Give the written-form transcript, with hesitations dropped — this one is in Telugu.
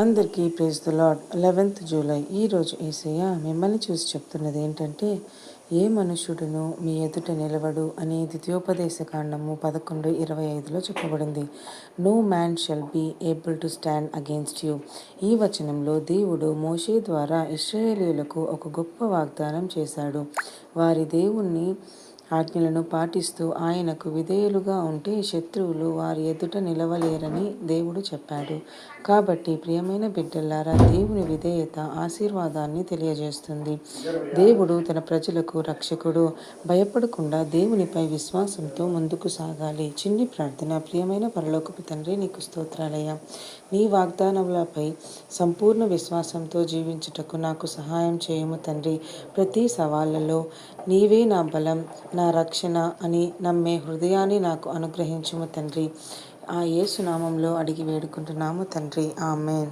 అందరికీ praise the lord. 11th July. ఈరోజు యేసయ్య మిమ్మల్ని చూసి చెప్తున్నది ఏంటంటే, ఏ మనుష్యుడును మీ ఎదుట నిలవడు అని ద్వితీయోపదేశ కాండము 11:25లో చెప్పబడింది. No man shall be able to stand against you. ఈ వచనంలో దేవుడు మోషే ద్వారా ఇశ్రాయేలీయులకు ఒక గొప్ప వాగ్దానం చేశాడు. వారి దేవుణ్ణి ఆజ్ఞలను పాటిస్తూ ఆయనకు విధేయులుగా ఉంటే శత్రువులు వారి ఎదుట నిలవలేరని దేవుడు చెప్పాడు. కాబట్టి ప్రియమైన బిడ్డలారా, దేవుని విధేయత ఆశీర్వాదాన్ని తెలియజేస్తుంది. దేవుడు తన ప్రజలకు రక్షకుడు. భయపడకుండా దేవునిపై విశ్వాసంతో ముందుకు సాగాలి. చిన్ని ప్రార్థన. ప్రియమైన పరలోకపు తండ్రి, నీకు స్తోత్రాలయ్యా. నీ వాగ్దానములపై సంపూర్ణ విశ్వాసంతో జీవించుటకు నాకు సహాయం చేయము తండ్రి. ప్రతి సవాళ్లలో నీవే నా బలం, నా రక్షణ అని నమ్మే హృదయాన్ని నాకు అనుగ్రహించుము తండ్రి. ఆ యేసు నామంలో అడిగి వేడుకుంటున్నాము తండ్రి. ఆమేన్.